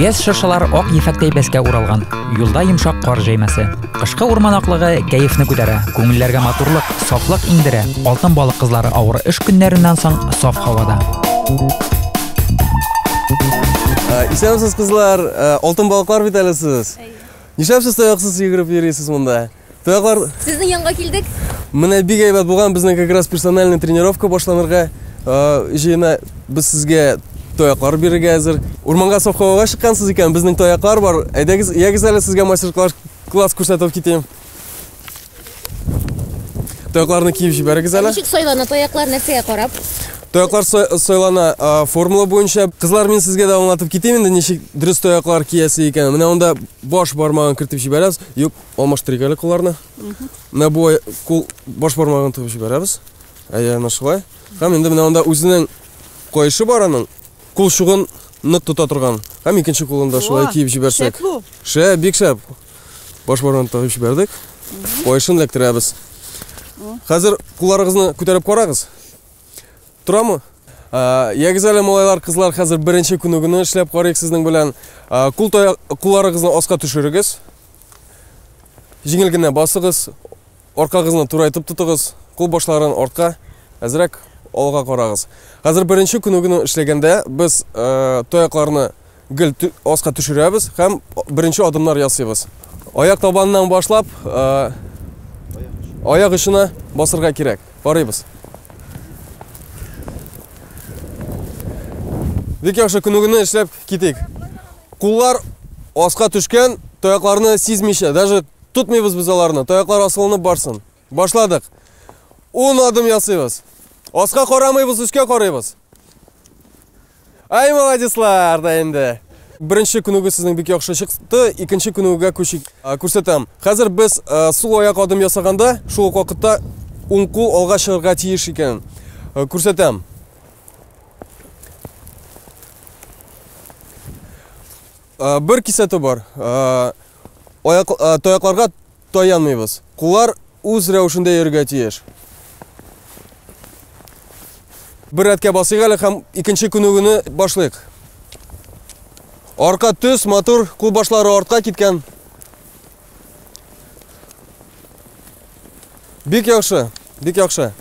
Көяз шыршылар ак ефәктәй бәскә уралган. Юлда йомшак кар җәймәсе. Кышкы урман аклыгы кәефне күтәрә, күңелләргә матурлык, сафлык иңдерә. Алтын балык кызлары авыр эш көннәреннән соң саф һавада. Исәнмесез кызлар, алтын балыклар бит әле сез. Нишләпсез тояксыз йөгереп йөрисез монда? Тояклар Сезнең янга килдек. Менә бик әйбәт булган, безнең как раз персональный тренировка башланырга. Җыена без сезгә тояклар бирергә әзер. Урманга саф һавага чыккансыз икән, безнең тояклар бар. Әйдәгез, ягез әле сезгә мастер-класс күрсәтеп китәм. Тоякларны киеп җибәрегез әле. Ничек сайлана тояклар, нәрсәгә карап? Тояклар сайлана формула буенча. Кызлар, мин сезгә дә аңлатып китәм инде, ничек дөрес тояклар киясе икән. Менә анда баш бармагын кертеп җибәрәбез. Юк, алмаштырыйк әле кулларны. Менә бу кул баш бармагын тыгып җибәрәбез. Әйе, шулай. Һәм инде менә анда үзенең кайшы бар аның. Кул шугын нык тота торган. Һәм икенче кулында шулай киеп җибәрсәк. Шәп, бик шәп. Баш бармагын тыгып җибәрдек. Кайшын эләктерәбез. Хәзер кулларыгызны күтәреп карагыз. Турамы? Ягез әле малайлар, кызлар, хәзер беренче күнегүне эшләп карыйк сезнең белән. Кулларыгызны аска төшерегез. Җиңел генә басыгыз. Аркагызны турайтып тотыгыз. Кул башларын артка, әзрәк алга карагыз. Хәзер беренче күнегүне эшләгәндә без тоякларны гел аска төшерәбез һәм беренче адымнар ясыйбыз. Аяк табанынан башлап, аяк очына басырга кирәк. Барыйбыз. Бик яхшы күнегүне эшләп китик. Куллар аска төшкән, тоякларны сизмичә, даже тутмыйбыз без аларны. Тояклар асылынып барсын. Башладык. 10 адым ясыйбыз. Аска карамыйбыз, үскә карыйбыз. Ай, молодецлар да инде. Беренче күнегү сезнең бик яхшы чыкты, икенче күнегүгә күчик. Күрсәтәм. Хәзер без сул аяк адым ясаганда, шул ук вакытта уң кул алга чыгарга тиеш икән. Күрсәтәм. Бер кисәте бар. Тоякларга таянмыйбыз. Куллар үз рәвешендә йөрергә тиеш. Бер рәткә басыйк әле һәм икенче күнегүне башлыйк. Арка төс, матур, кул башлары артка киткән. Бик яхшы, бик яхшы.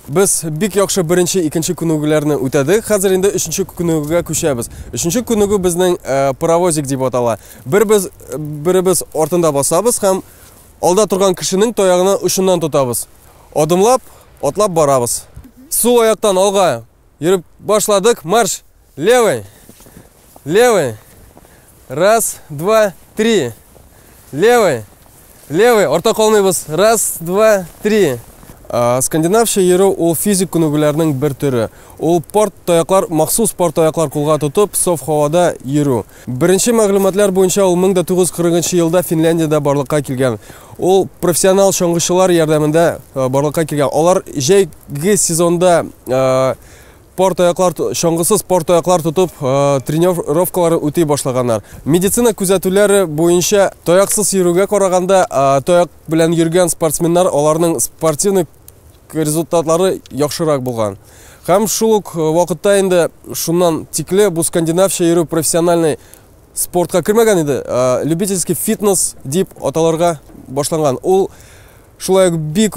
Без бик яхшы беренче, икенче күнегүләрне үтәдек. Хәзер инде өченче күнегүгә күчәбез. Өченче күнегү безнең паровозик дип атала. Беребез артында басабыз һәм алда торган кешенең таягына учыннан тотабыз. Адымлап, атлап барабыз. Сул аяктан алга йөреп башладык. Марш! Левый! Левый! Раз, два, три. Левый! Левый! Арта калмыйбыз. Раз, два, три. Скандинавча йөрү ул физик күнегүләрнең бер төре. Ул порт таяклар, махсус порт таяклар кулга тотып, саф һавада йөрү. Беренче мәгълүматлар буенча ул 1940 елда Финляндиядә барлыкка килгән. Ул профессионал чаңгычылар ярдәмендә барлыкка килгән. Алар җәйге сезонда чаңгысыз порт таяклар тотып тренировкалары үти башлаганнар. Медицина күзәтүләре буенча таяксыз йөрүгә караганда таяк белән йөргән спортсменнар аларның спортивный результатлары яхшырак булган. Һәм шул ук вакытта инде шуннан тикле бу скандинавча йөрү профессиональный спортка кергән иде. Любительский фитнес дип аталарга башланган. Ул шулай бик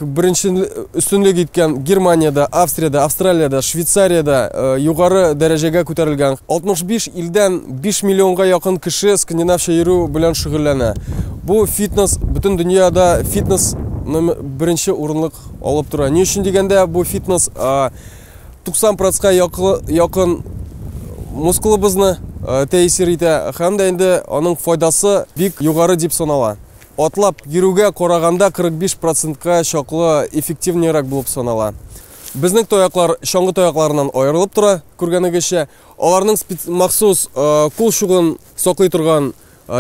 беренче өстенлек иткән Германиядә, Австриядә, Австралиядә, Швейцариядә югары дәрәҗәгә күтәрелгән. 65 илдән 5 миллионга якын кеше скандинавча йөрү белән шөгыльләнә. Бу фитнес бөтен дөньяда фитнес беренче урынлык алып тора. Ни өчен дигәндә бу фитнес 90%-ка якын мускулыбызны тәэсир итә һәм дә инде аның файдасы бик югары дип санала. Атлап йөрүгә караганда 45%-ка чаклы эффективнерәк булып санала. Безнең тояклар чаңгы тоякларыннан аерылып тора, күргәнегезчә. Аларның махсус кул шугын саклый торган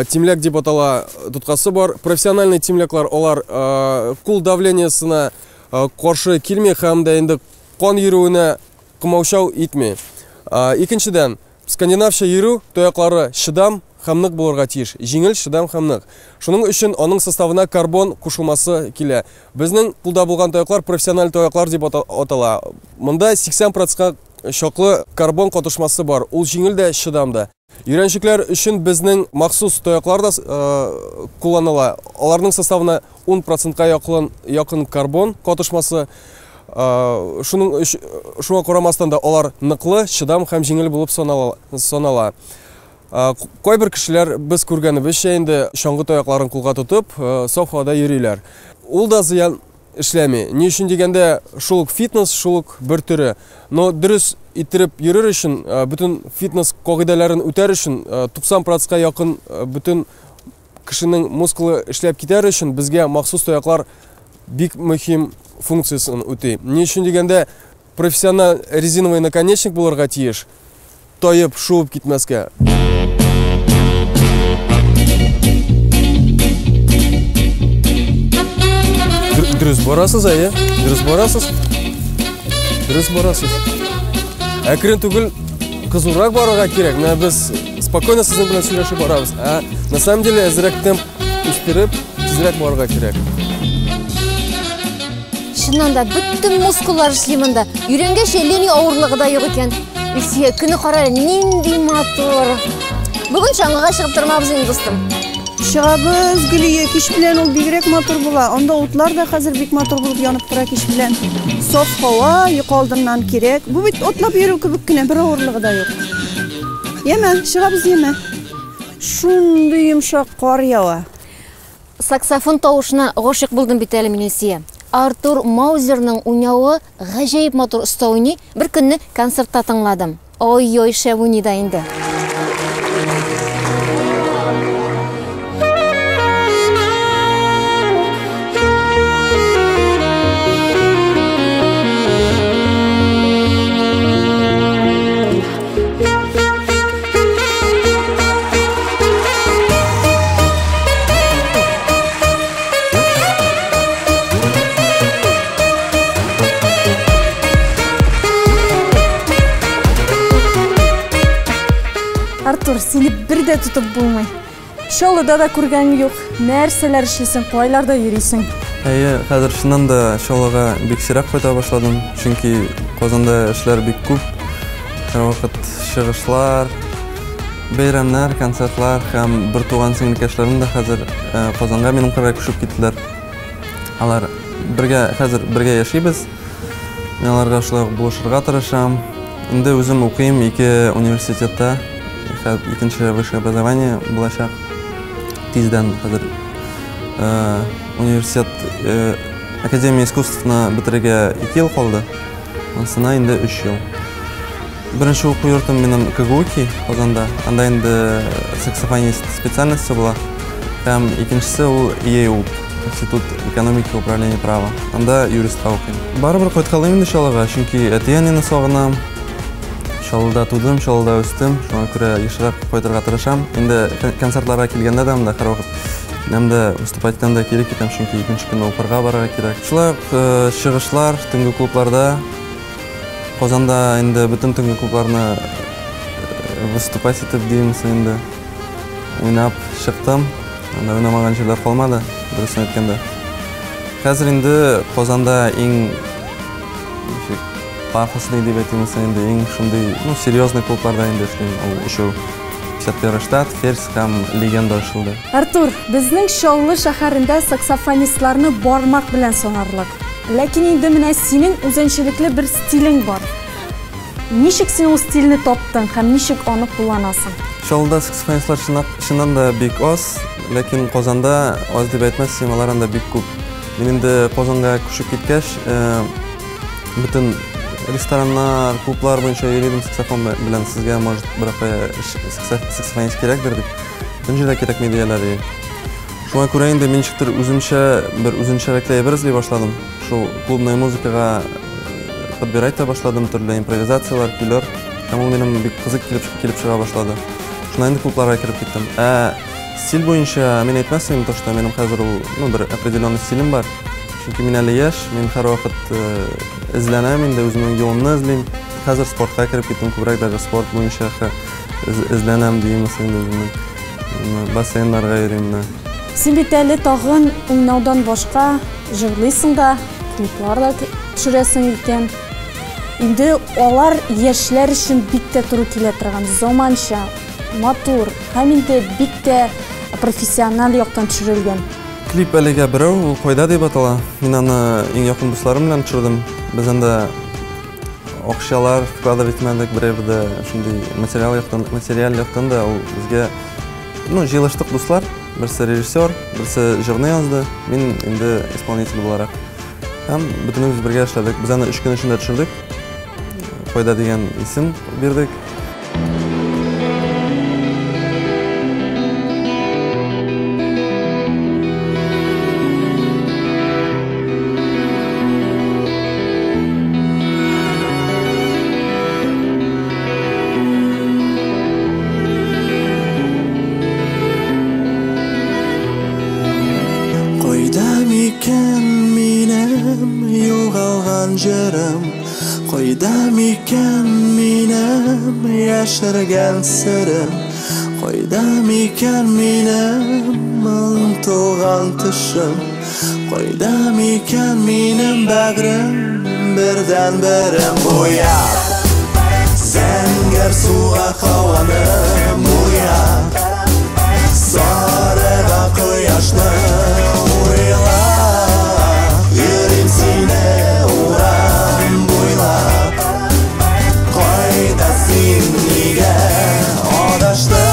тимлек дип атала туткасы бар. Профессиональный тимлеклар алар кул давлениесына каршы килми һәм дә инде кан йөрүенә кымаучау итми. Икенчедән, скандинавча йөрү тояклары чыдам һәм нык булырга тиеш. Җиңел, чыдам һәм нык. Шуның өчен аның составына карбон кушылмасы килә. Безнең кулда булган тояклар профессиональ тояклар дип атала. Монда 80%-ка чаклы карбон катышмасы бар. Ул җиңел дә, чыдам да. Өйрәнчекләр өчен безнең махсус тояклар да кулланыла. Аларның составына 10%-ка якын карбон катышмасы. Шуңа карамастан да алар ныклы, чыдам һәм җиңел булып санала. Кайбер кешеләр без күргәнебезчә инде чаңгы тоякларын кулга тотып, саф һавада йөриләр. Ул да зыян эшләми. Ни өчен дигәндә, шул фитнес, шул бер төре. Но дөрес иттереп йөрер өчен, бүтән фитнес кагыйдәләрен үтәр өчен 90%-ка якын бүтән кешенең мускулы эшләп китәр өчен безгә махсус тояклар бик мөһим функциясын үти. Ни өчен дигәндә, профессиональ резиновый наконечник булырга тиеш. Тоеп, шуып китмәскә. Дөрес барасыз, әйе? Дөрес барасыз? Дөрес барасыз. Әкрен түгел кызурак барырга кирәк. Менә без спокойно сезнең белән сөйләшеп барабыз. На самом деле, әзрәк темп үстереп, тизрәк барырга кирәк. Шуннан да бүтән мускуллар эшли монда. Йөрәнгә линия авырлыгы да юк икән. Үсие көне кара нинди матур. Бүген чаңгыга чыгып тормабыз инде, дустым. Чыгабыз, Гөлия, кич белән ул бигрәк матур була. Анда утлар да хәзер бик матур булып янып тора кич белән. Саф һава, йокы алдыннан кирәк. Бу бит атлап йөрү кебек кенә, бер авырлыгы да юк. Яме, чыгабыз яме. Шундый йомшак кар ява. Саксофон тавышына гашык булдым бит әле мин Үсие. Артур Маузерның уйнавы гаҗәеп матур оста уйный. Бер көнне концертта тыңладым. Ой-ой, шәп уйный да инде. Артур, сені бірде тұтып болмай. Шолыда да көргәң юк. Нәрсәләр эшлисең, кайларда йөрисең? Әйе, хәзер шуннан да шолыга бик сирәк кайта башладым, чөнки Казанда эшләр бик күп. Һәр вакыт чыгышлар, бәйрәмнәр, концертлар һәм бер туган сеңлекәшләрем дә хәзер Казанга минем кырга күчеп киттеләр. Алар хәзер бергә яшибез. Мин аларга шулай булышырга тырышам. Инде үзем укыйм 2 университетта. Икенче высшее образование булачак. Тиздән хәзер университет Академия искусствына бетерергә 2 ел калды. Анысына инде 3 ел. Беренче уку йортым минем КГУКи Казанда. Анда инде саксофонист специальности була. Һәм икенчесе ул ИЭУ, Институт экономики управления права. Анда юристка укыйм. Барыбер кайткалым инде Чаллыга, чөнки әти-әнине сагынам. Чаллыда тудым, Чаллыда үстем. Шуңа күрә ешрак кайтырга тырышам. Инде концертларга килгәндә дә монда һәр вакыт Немде выступать-тан да кирәк икән, чөнки икенче көнне укырга барырга кирәк. Шулай чыгышлар, төнге клубларда, Казанда инде бүтән төнге клубларны выступать итеп диемсең инде. Уйнап чыктым. Анда уйнамаган җирләр калмады, дөресен әйткәндә. Хәзер инде Казанда иң пафослы дип әйтәмсең инде, иң шундый, серьезный клубларда инде эшлим. Ул өчәү. Штат, Ферс һәм Легенда ошылды. Артур, безнең Чаллы шәһәрендә саксофонистларны бармак белән санарлык. Ләкин инде менә синең үзенчәлекле бер стилең бар. Ничек син ул стильне таптың һәм ничек аны кулланасың? Чаллыда саксофонистлар чыннан да бик аз, ләкин Казанда аз дип әйтмәссем, алар анда бик күп. Мин инде Казанга күчеп киткәч, бүтән рестораннар, клублар буенча йөридем саксофон белән. Сезгә может бер саксофонист кирәкдер дип. Төнҗедә кирәкми дияләр. Шуңа күрә инде мин ничектер үземчә бер үзенчәлекле әйбер эзли башладым. Шул клубный музыкага подбирать та башладым, төрле импровизациялар, көйләр. Һәм ул минем бик кызык килеп чыга башлады. Шуннан инде клубларга кирип киттем. Стиль буенча мин әйтмәсәм, то что минем хәзер ул бер определенный стилем бар. Чөнки мин әле яшь, мин һәр вакыт эзләнәм, инде үземнең юлымны эзлим. Хәзер спортка кирип киттем, күбрәк даже спорт буенча эзләнәм диемсең инде. Бассейннарга йөрим. Син бит әле тагын уйнаудан башка җырлыйсың да, клиплар да төшерәсең икән. Инде алар яшьләр өчен бик тә туры килә торган заманча матур, һәм инде бик тә профессиональ яктан төшерелгән. Клип әлегә берәү, ул Койда дип атала. Мин аны иң якын дусларым белән төшердем. Без анда акчалар вкладывать итмәдек, берәүдә шундый материал яктан да ул безгә җыелыштык дуслар. Берсе режиссер, берсе җырны язды, мин инде исполнитель буларак. Һәм бөтенебез бергә эшләдек. Без аны 3 көн эчендә төшердек. Койда дигән исем бирдек. Койда микән минем яшәргән серем, койда микән минем онтылган төшем, койда микән минем бәгърем бердән берем буяп, зәңгәр суга һаваны буяп, сарыга кояшны уйлап, йөрим сине урам буйлап, койда син нигә адаштың?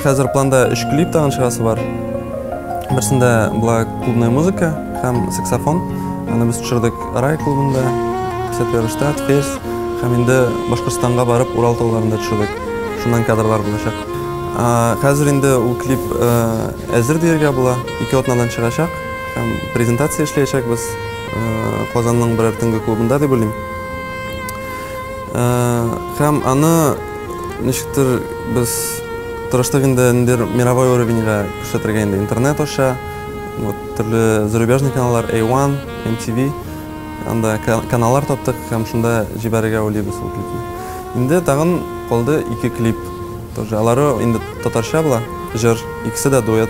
Хәзер планда 3 клип тагын чыгасы бар. Берсендә була клубная музыка һәм саксофон. Аны без төшердек Рай клубында, 51 штат, Фес һәм инде Башкортстанга барып Урал тауларында төшердек. Шуннан кадрлар булачак. Хәзер инде ул клип әзер дияргә була. 2 атнадан чыгачак һәм презентация эшләячәкбез Казанның берәр төнге клубында дип уйлыйм. Һәм аны ничектер без тырыштык инде мировой уровеньга күрсәтергә инде интернет аша, төрле зарубежный каналлар A1, MTV, анда каналлар таптык һәм шунда җибәрергә уйлыйбыз ул клипны. Инде тагын калды 2 клип. Тоже алары инде татарча була, җыр, икесе дә дуэт.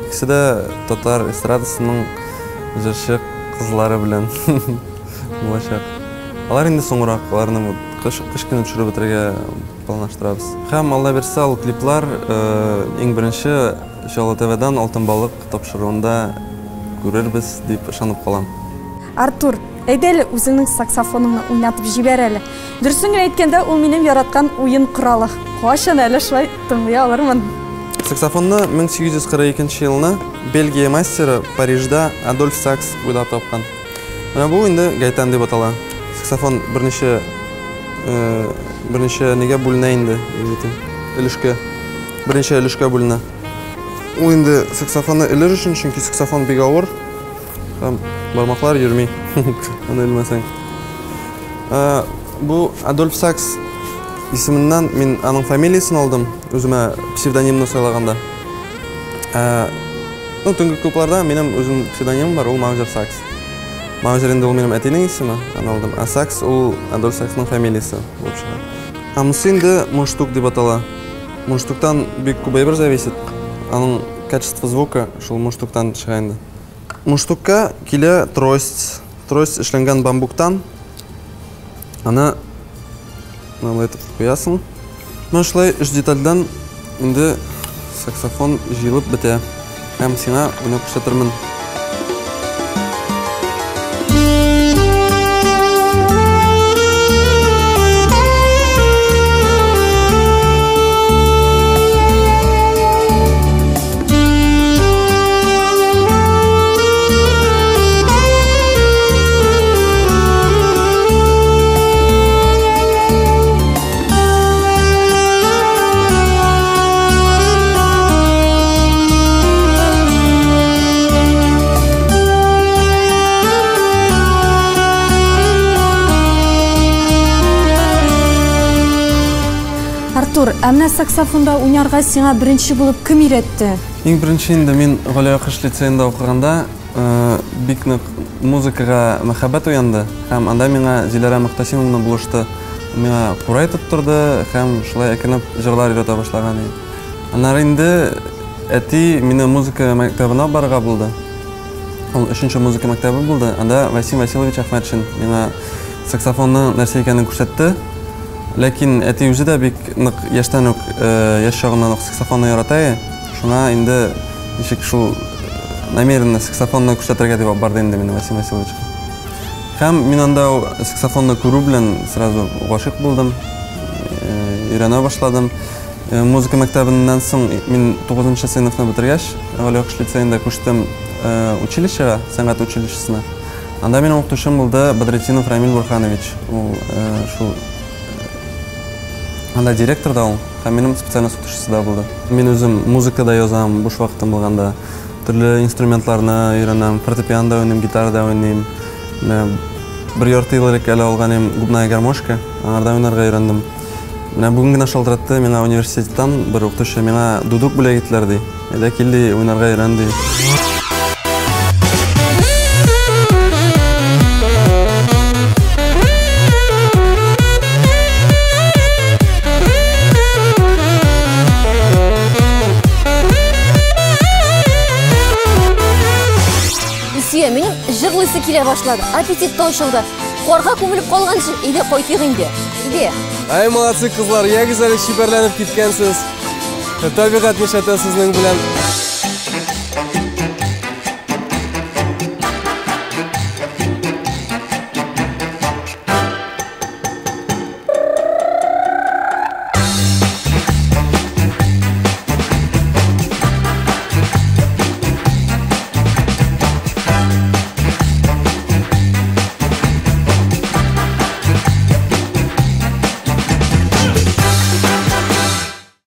Икесе дә татар эстрадасының җырчы кызлары белән булачак. Алар инде соңрак, аларны кыш көне төшереп бетерергә планлаштырабыз. Һәм Алла берсе ул клиплар иң беренче Шала ТВ-дан Алтын балык тапшыруында күрербез дип ышанып калам. Артур, әйдә әле үзеңнең саксофоныңны уйнатып җибәр әле. Дөресен генә әйткәндә, ул минем яраткан уен коралы. Кашан әле шулай тыңлый алырмын. Саксофонны 1842 елны Бельгия мастеры Парижда Адольф Сакс уйлап тапкан. Менә бу инде гайтан дип атала. Саксофон берничә нигә бүленә инде, өлешкә. Беренче өлешкә бүленә. Ул инде саксофонны элер өчен, чөнки саксофон бик авыр һәм бармаклар йөрми. Аны белмәсәң. Бу Адольф Сакс исеменнән мин аның фамилиясын алдым, үземә псевдонимны сайлаганда. Төнге клубларда минем үзем псевдонимым бар, ул Маузер Сакс. Маузер инде ул минем әтинең исеме, аны алдым. Сакс ул Адольф Саксның фамилиясы булып чыга. Монысы инде мундштук дип атала. Мундштуктан бик күп әйбер зависит. Аның качество звука шул мундштуктан чыга инде. Мундштукка килә трость. Трость эшләнгән бамбуктан. Аны итеп куясың. Менә шулай эш детальдан инде саксофон җыелып бетә. Һәм сиңа уйнап күрсәтермен. Артур, әмнә саксофонда уйнарга сиңа беренче булып кем өйрәтте? Иң беренче инде мин Галия Кыш лицейында укыганда бик нык музыкага мәхәббәт уянды һәм анда миңа Зилара Мөхтәсимовна булышты. миңа курай тоттурду һәм шулай экенеп жырлар өйрөтө башлаган. Анан инде әти мени музыка мектебине барга булды. Ол 3-нче музыка мектеби булды. Анда Василий Васильевич Ахматшин миңа саксофонның нәрсә икәнен күрсәтте. Ләкин әти үзе дә бик нык яшьтән үк яшь чагыннан ук саксофонны ярата. Шуңа инде ничек шул намеренно саксофонны күрсәтергә дип барды инде мин Василий Васильевич. Һәм мин анда саксофонны күрү белән сразу гашык булдым. Өйрәнә башладым. Музыка мәктәбеннән соң мин 9-нчы сыйныфны бетергәч, Галиякыш лицейында күчтем училищега, сәнгать училищесына. Анда минем укытучым булды Бадретдинов Рамил Бурханович. Ул шул анда директор да ул, һәм минем специальность укытучысы да булды. Мин үзем музыкада язам, буш вакытым булганда, төрле инструментларны өйрәнәм, фортепиано уйныйм, гитара да уйныйм. Бер ярты ел элек әле алганым губная гармошка, аңарда уйнарга өйрәндем. Менә бүген генә шалтыратты, миңа университеттан бер укытучы миңа дудук бүләк иттеләр ди. Әйдә кил ди, уйнарга өйрән ди. Илсөя, минем җырлыйсы килә башлады. Аппетит ташылды. Карга күмелеп калганчы, иде кайтыйк инде. Иде. Ай, молодцы кызлар, ягез әле шибәрләнеп киткәнсез. Табигать нишәтә сезнең белән.